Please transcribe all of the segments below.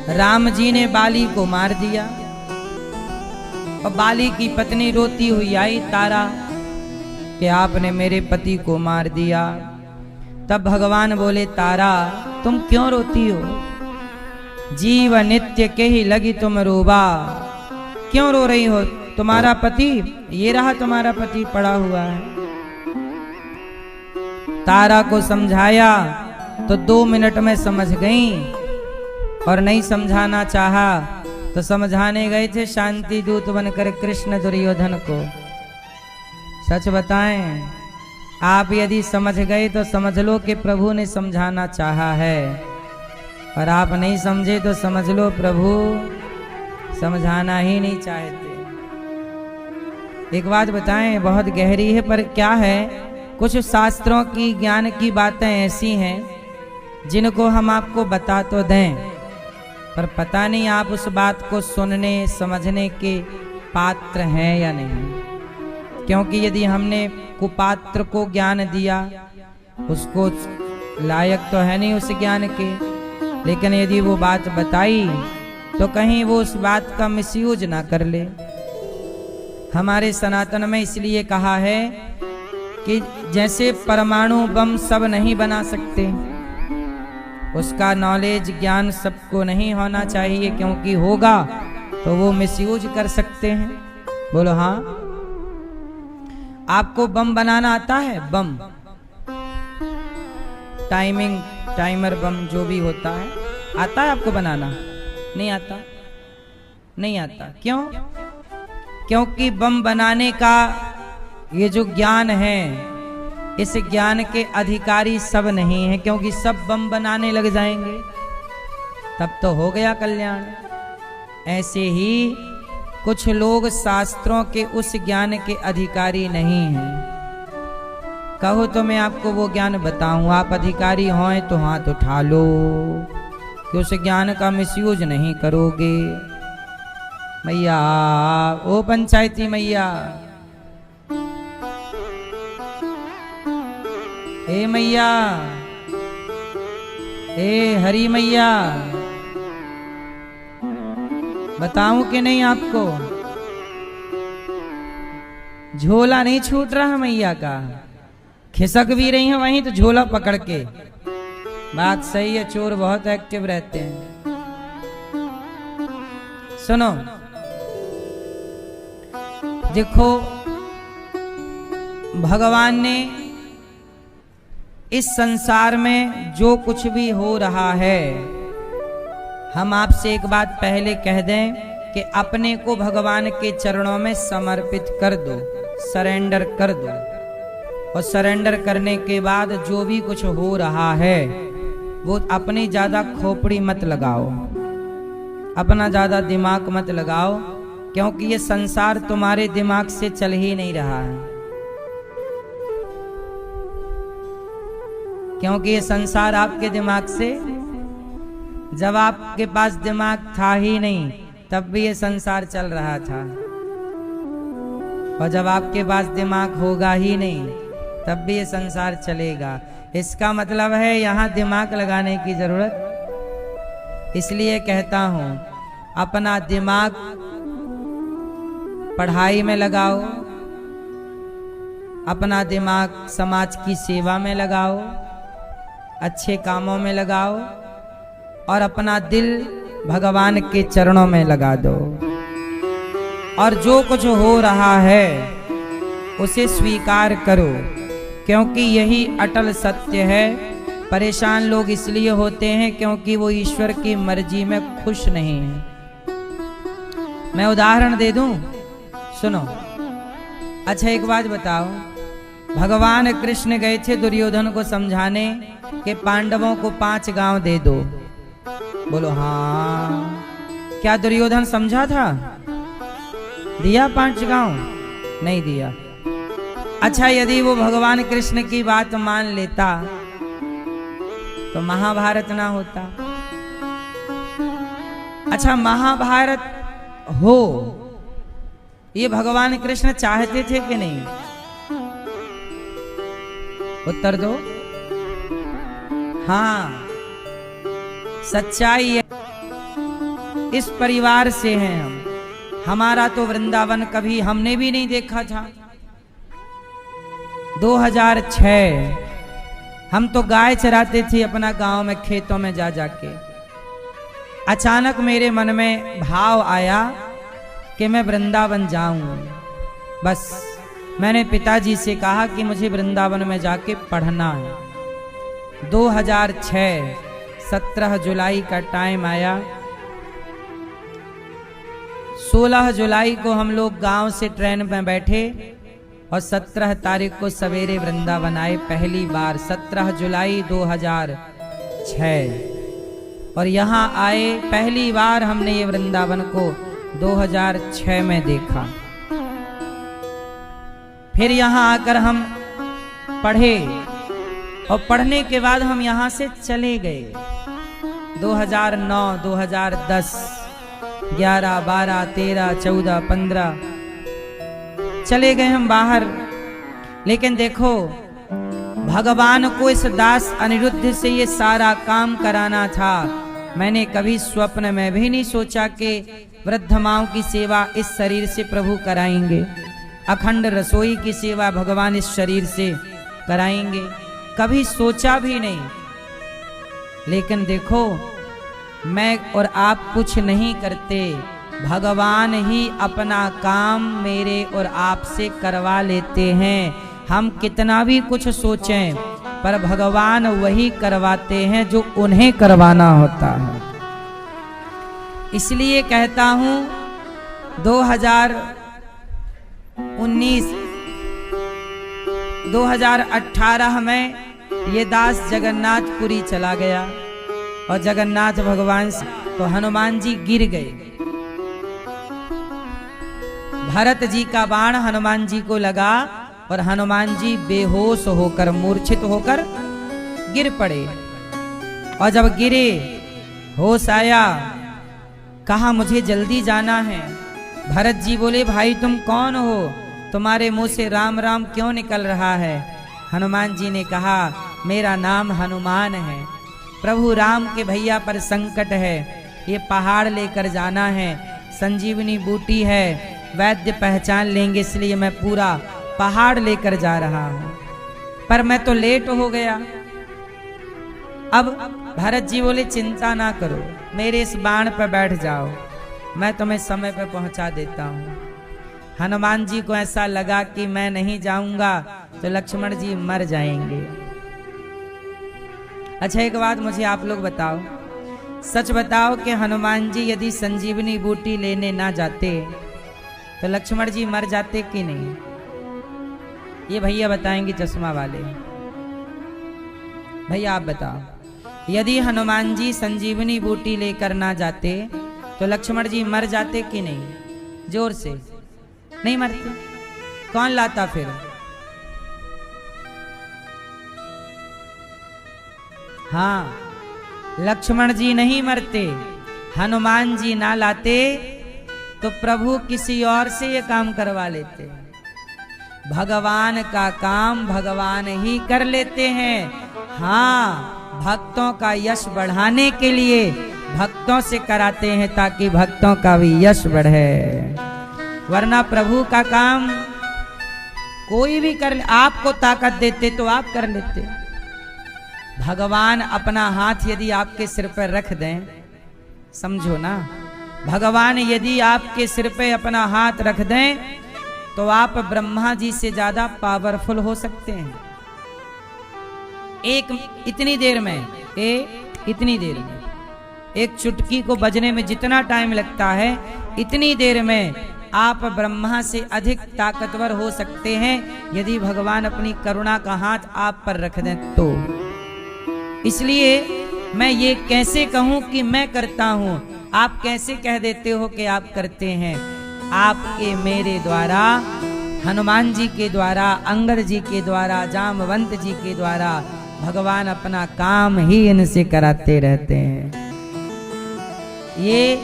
राम जी ने बाली को मार दिया और बाली की पत्नी रोती हुई आई तारा कि आपने मेरे पति को मार दिया। तब भगवान बोले, तारा तुम क्यों रोती हो? जीव नित्य के ही लगी तुम रोबा। क्यों रो रही हो? तुम्हारा पति, ये रहा तुम्हारा पति पड़ा हुआ है। तारा को समझाया तो 2 मिनट में समझ गई, और नहीं समझाना चाहा तो समझाने गए थे शांति दूत बनकर कृष्ण दुर्योधन को। सच बताएं, आप यदि समझ गए तो समझ लो कि प्रभु ने समझाना चाहा है, और आप नहीं समझे तो समझ लो प्रभु समझाना ही नहीं चाहते। एक बात बताएं, बहुत गहरी है, पर क्या है, कुछ शास्त्रों की ज्ञान की बातें ऐसी हैं जिनको हम आपको बता तो दें, पर पता नहीं आप उस बात को सुनने समझने के पात्र हैं या नहीं। क्योंकि यदि हमने कुपात्र को ज्ञान दिया, उसको लायक तो है नहीं उस ज्ञान के, लेकिन यदि वो बात बताई तो कहीं वो उस बात का मिसयूज ना कर ले। हमारे सनातन में इसलिए कहा है कि जैसे परमाणु बम सब नहीं बना सकते, उसका नॉलेज ज्ञान सबको नहीं होना चाहिए, क्योंकि होगा तो वो मिसयूज कर सकते हैं। बोलो हाँ। आपको बम बनाना आता है? बम, टाइमर बम जो भी होता है, आता है आपको बनाना? नहीं आता, नहीं आता। क्यों? क्योंकि बम बनाने का ये जो ज्ञान है, इस ज्ञान के अधिकारी सब नहीं है, क्योंकि सब बम बनाने लग जाएंगे तब तो हो गया कल्याण। ऐसे ही कुछ लोग शास्त्रों के उस ज्ञान के अधिकारी नहीं हैं। कहो तो मैं आपको वो ज्ञान बताऊं, आप अधिकारी हों तो हाथ उठा लो कि उस ज्ञान का मिसयूज नहीं करोगे। मैया, ओ पंचायती मैया, ए मैया, ए हरी मैया, बताऊं कि नहीं आपको? झोला नहीं छूट रहा मैया का, खिसक भी रही है वहीं तो झोला पकड़ के। बात सही है, चोर बहुत एक्टिव रहते हैं। सुनो, देखो, भगवान ने इस संसार में जो कुछ भी हो रहा है, हम आपसे एक बात पहले कह दें कि अपने को भगवान के चरणों में समर्पित कर दो, सरेंडर कर दो। और सरेंडर करने के बाद जो भी कुछ हो रहा है वो अपनी ज्यादा खोपड़ी मत लगाओ, अपना ज्यादा दिमाग मत लगाओ, क्योंकि ये संसार तुम्हारे दिमाग से चल ही नहीं रहा है। क्योंकि ये संसार आपके दिमाग से, जब आपके पास दिमाग था ही नहीं तब भी ये संसार चल रहा था, और जब आपके पास दिमाग होगा ही नहीं तब भी ये संसार चलेगा। इसका मतलब है यहाँ दिमाग लगाने की जरूरत। इसलिए कहता हूं, अपना दिमाग पढ़ाई में लगाओ, अपना दिमाग समाज की सेवा में लगाओ, अच्छे कामों में लगाओ, और अपना दिल भगवान के चरणों में लगा दो। और जो कुछ हो रहा है उसे स्वीकार करो, क्योंकि यही अटल सत्य है। परेशान लोग इसलिए होते हैं क्योंकि वो ईश्वर की मर्जी में खुश नहीं है। मैं उदाहरण दे दूं, सुनो। अच्छा एक बात बताओ, भगवान कृष्ण गए थे दुर्योधन को समझाने कि पांडवों को 5 गांव दे दो। बोलो हाँ। क्या दुर्योधन समझा था? दिया 5 गांव? नहीं दिया। अच्छा, यदि वो भगवान कृष्ण की बात मान लेता तो महाभारत ना होता। अच्छा, महाभारत हो ये भगवान कृष्ण चाहते थे कि नहीं? उत्तर दो। हाँ, सच्चाई है इस परिवार से हैं हम। हमारा तो वृंदावन कभी हमने भी नहीं देखा था। 2006 हम तो गाय चराते थे अपना गांव में, खेतों में जा जाके। अचानक मेरे मन में भाव आया कि मैं वृंदावन जाऊं। बस मैंने पिताजी से कहा कि मुझे वृंदावन में जाके पढ़ना है। 2006 17 जुलाई का टाइम आया। 16 जुलाई को हम लोग गांव से ट्रेन में बैठे और 17 तारीख को सवेरे वृंदावन आए पहली बार, 17 जुलाई 2006। और यहाँ आए पहली बार हमने ये वृंदावन को 2006 में देखा। फिर यहाँ आकर हम पढ़े और पढ़ने के बाद हम यहाँ से चले गए। 2009, 2010, 11, 12, 13, 14, 15 चले गए हम बाहर। लेकिन देखो, भगवान को इस दास अनिरुद्ध से ये सारा काम कराना था। मैंने कभी स्वप्न में भी नहीं सोचा कि वृद्ध माओं की सेवा इस शरीर से प्रभु कराएंगे, अखंड रसोई की सेवा भगवान इस शरीर से कराएंगे, कभी सोचा भी नहीं। लेकिन देखो, मैं और आप कुछ नहीं करते, भगवान ही अपना काम मेरे और आपसे करवा लेते हैं। हम कितना भी कुछ सोचें, पर भगवान वही करवाते हैं जो उन्हें करवाना होता है। इसलिए कहता हूं 2018 में ये दास जगन्नाथपुरी चला गया और जगन्नाथ भगवान से तो हनुमान जी गिर गए। भरत जी का बाण हनुमान जी को लगा और हनुमान जी बेहोश होकर, मूर्छित होकर गिर पड़े। और जब गिरे, होश आया, कहा मुझे जल्दी जाना है। भरत जी बोले, भाई तुम कौन हो, तुम्हारे मुंह से राम राम क्यों निकल रहा है? हनुमान जी ने कहा, मेरा नाम हनुमान है, प्रभु राम के भैया पर संकट है, ये पहाड़ लेकर जाना है, संजीवनी बूटी है, वैद्य पहचान लेंगे, इसलिए मैं पूरा पहाड़ लेकर जा रहा हूं। पर मैं तो लेट हो गया। अब भरत जी बोले, चिंता ना करो, मेरे इस बाण पर बैठ जाओ, मैं तुम्हें समय पर पहुंचा देता हूं। हनुमान जी को ऐसा लगा कि मैं नहीं जाऊंगा तो लक्ष्मण जी मर जाएंगे। अच्छा, एक बात मुझे आप लोग बताओ, सच बताओ कि हनुमान जी यदि संजीवनी बूटी लेने ना जाते तो लक्ष्मण जी मर जाते कि नहीं? ये भैया बताएंगे, चश्मा वाले भैया आप बताओ, यदि हनुमान जी संजीवनी बूटी लेकर ना जाते तो लक्ष्मण जी मर जाते कि नहीं? जोर से। नहीं मरते। कौन लाता फिर? हाँ, लक्ष्मण जी नहीं मरते। हनुमान जी ना लाते तो प्रभु किसी और से ये काम करवा लेते। भगवान का काम भगवान ही कर लेते हैं। हाँ, भक्तों का यश बढ़ाने के लिए भक्तों से कराते हैं ताकि भक्तों का भी यश बढ़े, वरना प्रभु का काम कोई भी कर ले। आपको ताकत देते तो आप कर लेते। भगवान अपना हाथ यदि आपके सिर पर रख दें, समझो ना, भगवान यदि आपके सिर पे अपना हाथ रख दें तो आप ब्रह्मा जी से ज्यादा पावरफुल हो सकते हैं। इतनी देर में एक चुटकी को बजने में जितना टाइम लगता है, इतनी देर में आप ब्रह्मा से अधिक ताकतवर हो सकते हैं यदि भगवान अपनी करुणा का हाथ आप पर रख दें तो। इसलिए मैं ये कैसे कहूं कि मैं करता हूं, आप कैसे कह देते हो कि आप करते हैं? आपके मेरे द्वारा, हनुमान जी के द्वारा, अंगद जी के द्वारा, जामवंत जी के द्वारा भगवान अपना काम ही इनसे कराते रहते हैं। ये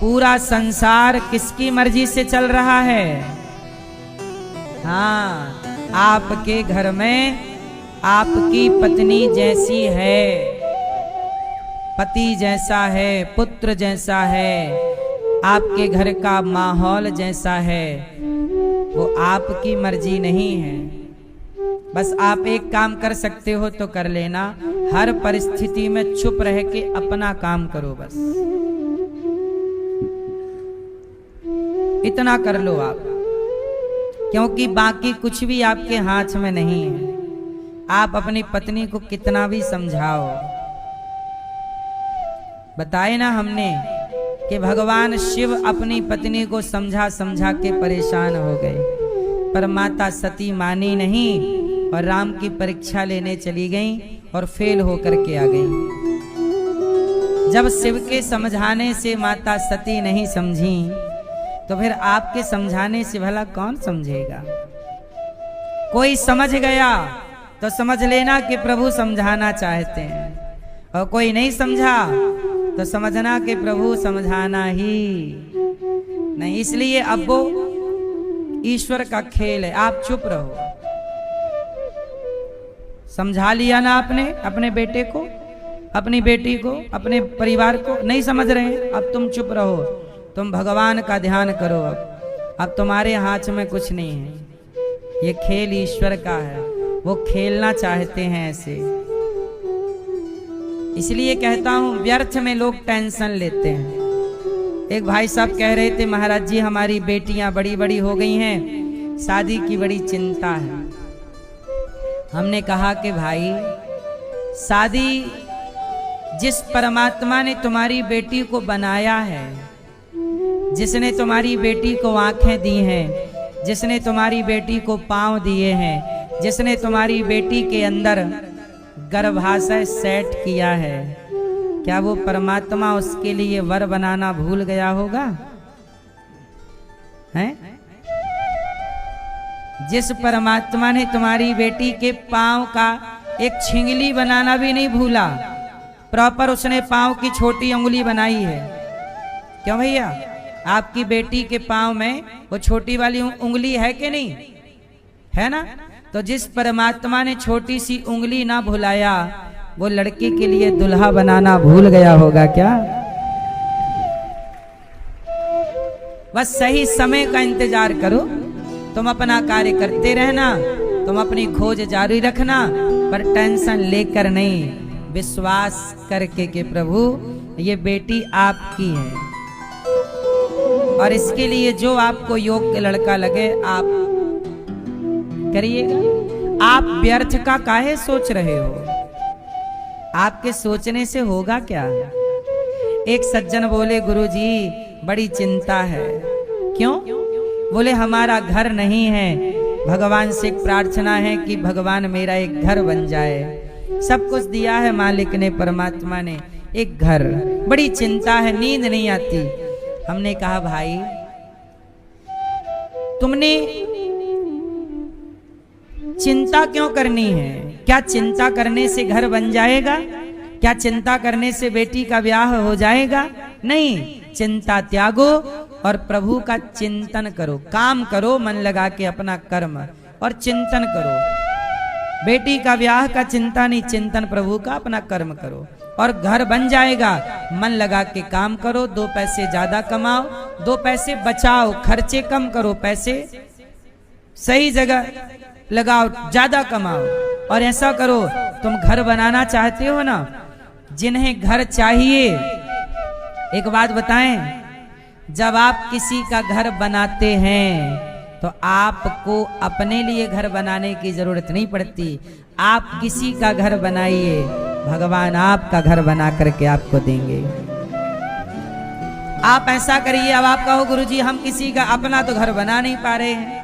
पूरा संसार किसकी मर्जी से चल रहा है? हाँ, आपके घर में आपकी पत्नी जैसी है, पति जैसा है, पुत्र जैसा है, आपके घर का माहौल जैसा है, वो आपकी मर्जी नहीं है। बस आप एक काम कर सकते हो तो कर लेना, हर परिस्थिति में चुप रह के अपना काम करो, बस इतना कर लो आप, क्योंकि बाकी कुछ भी आपके हाथ में नहीं है। आप अपनी पत्नी को कितना भी समझाओ, बताए ना हमने कि भगवान शिव अपनी पत्नी को समझा समझा के परेशान हो गए, पर माता सती मानी नहीं और राम की परीक्षा लेने चली गईं और फेल होकर के आ गईं। जब शिव के समझाने से माता सती नहीं समझी, तो फिर आपके समझाने से भला कौन समझेगा? कोई समझ गया तो समझ लेना कि प्रभु समझाना चाहते हैं, और कोई नहीं समझा तो समझना कि प्रभु समझाना ही नहीं। इसलिए अब वो ईश्वर का खेल है, आप चुप रहो। समझा लिया ना आपने अपने बेटे को, अपनी बेटी को, अपने परिवार को, नहीं समझ रहे, अब तुम चुप रहो, तुम भगवान का ध्यान करो। अब तुम्हारे हाथ में कुछ नहीं है, ये खेल ईश्वर का है, वो खेलना चाहते हैं ऐसे। इसलिए कहता हूं, व्यर्थ में लोग टेंशन लेते हैं। एक भाई साहब कह रहे थे, महाराज जी हमारी बेटियां बड़ी बड़ी हो गई हैं, शादी की बड़ी चिंता है। हमने कहा कि भाई, शादी जिस परमात्मा ने तुम्हारी बेटी को बनाया है, जिसने तुम्हारी बेटी को आंखें दी हैं, जिसने तुम्हारी बेटी को पांव दिए हैं, जिसने तुम्हारी बेटी के अंदर गर्भाशय सेट किया है, क्या वो परमात्मा उसके लिए वर बनाना भूल गया होगा? हैं? जिस परमात्मा ने तुम्हारी बेटी के पांव का एक छिंगली बनाना भी नहीं भूला, प्रॉपर उसने पांव की छोटी उंगली बनाई है। क्यों भैया, आपकी बेटी के पांव में वो छोटी वाली उंगली है कि नहीं है ना? तो जिस परमात्मा ने छोटी सी उंगली ना भुलाया, वो लड़की के लिए दुल्हा बनाना भूल गया होगा क्या? बस सही समय का इंतजार करो, तुम अपना कार्य करते रहना, तुम अपनी खोज जारी रखना, पर टेंशन लेकर नहीं, विश्वास करके कि प्रभु ये बेटी आपकी है, और इसके लिए जो आपको योग्य लड़का लगे आप करिएगा। आप व्यर्थ का काहे सोच रहे हो? आपके सोचने से होगा क्या? एक सज्जन बोले, गुरुजी बड़ी चिंता है। क्यों? बोले हमारा घर नहीं है, भगवान से प्रार्थना है कि भगवान मेरा एक घर बन जाए। सब कुछ दिया है मालिक ने, परमात्मा ने, एक घर, बड़ी चिंता है, नींद नहीं आती। हमने कहा भाई, तुमने चिंता क्यों करनी है? क्या चिंता करने से घर बन जाएगा? क्या चिंता करने से बेटी का ब्याह हो जाएगा? नहीं, चिंता त्यागो और प्रभु का चिंतन करो, काम करो, मन लगा के अपना कर्म और चिंतन करो। बेटी का ब्याह का चिंता नहीं, चिंतन प्रभु का, अपना कर्म करो और घर बन जाएगा। मन लगा के काम करो, 2 पैसे ज्यादा कमाओ, 2 पैसे बचाओ, खर्चे कम करो, पैसे सही जगह लगाओ, ज्यादा कमाओ। और ऐसा करो, तुम घर बनाना चाहते हो ना, जिन्हें घर चाहिए, एक बात बताएं, जब आप किसी का घर बनाते हैं तो आपको अपने लिए घर बनाने की जरूरत नहीं पड़ती। आप किसी का घर बनाइए, भगवान आपका घर बना करके आपको देंगे। आप ऐसा करिए, अब आप कहो गुरुजी हम किसी का अपना तो घर बना नहीं पा रहे हैं,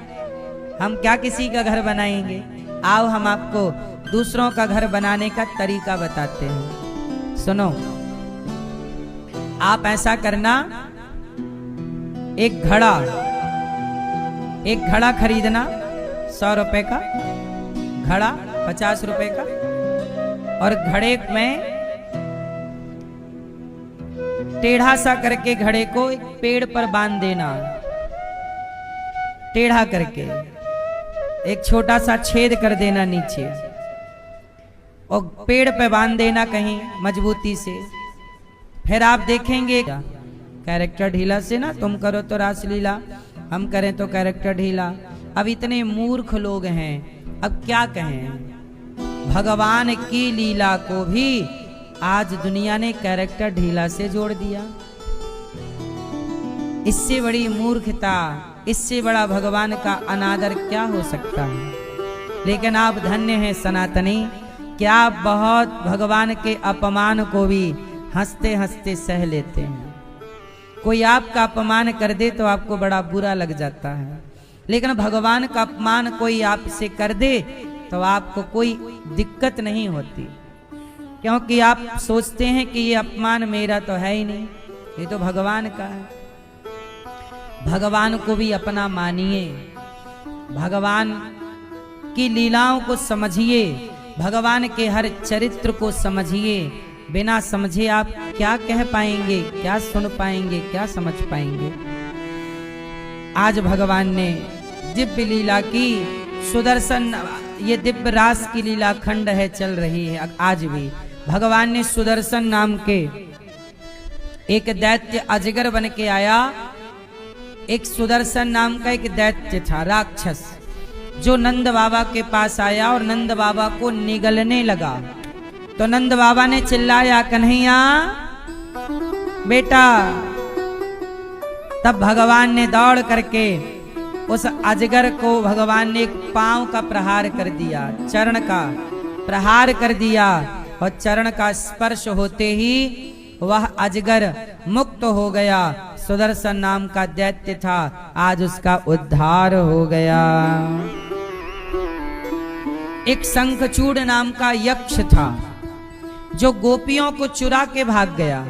हम क्या किसी का घर बनाएंगे? आओ हम आपको दूसरों का घर बनाने का तरीका बताते हैं। सुनो, आप ऐसा करना, एक घड़ा खरीदना, 100 रुपए का घड़ा, 50 रुपए का, और घड़े में टेढ़ा सा करके घड़े को एक पेड़ पर बांध देना, टेढ़ा करके एक छोटा सा छेद कर देना नीचे, और पेड़ पे बांध देना कहीं मजबूती से, फिर आप देखेंगे कैरेक्टर ढीला से ना, तुम करो तो रासलीला, हम करें तो कैरेक्टर ढीला। अब इतने मूर्ख लोग हैं, अब क्या कहें। भगवान की लीला को भी आज दुनिया ने कैरेक्टर ढीला से जोड़ दिया। इससे बड़ी मूर्खता, इससे बड़ा भगवान का अनादर क्या हो सकता है। लेकिन आप धन्य हैं सनातनी, कि आप बहुत भगवान के अपमान को भी हंसते हंसते सह लेते हैं। कोई आपका अपमान कर दे तो आपको बड़ा बुरा लग जाता है, लेकिन भगवान का अपमान कोई आपसे कर दे तो आपको कोई दिक्कत नहीं होती, क्योंकि आप सोचते हैं कि ये अपमान मेरा तो है ही नहीं, ये तो भगवान का है। भगवान को भी अपना मानिए, भगवान की लीलाओं को समझिए, भगवान के हर चरित्र को समझिए। बिना समझे आप क्या कह पाएंगे, क्या सुन पाएंगे, क्या समझ पाएंगे। आज भगवान ने दिव्य लीला की, सुदर्शन, ये दिव्य रास की लीला खंड है, चल रही है आज भी। भगवान ने सुदर्शन नाम के एक दैत्य अजगर बन के आया। एक सुदर्शन नाम का एक दैत्य था, राक्षस, जो नंद बाबा के पास आया और नंद बाबा को निगलने लगा। तो नंद बाबा ने चिल्लाया, कन्हैया बेटा। तब भगवान ने दौड़ करके उस अजगर को, भगवान ने एक पांव का प्रहार कर दिया, चरण का प्रहार कर दिया, और चरण का स्पर्श होते ही वह अजगर मुक्त हो गया। सुदर्शन नाम का दैत्य था, आज उसका उद्धार हो गया। एक शंखचूड़ नाम का यक्ष था, जो गोपियों को चुरा के भाग गया।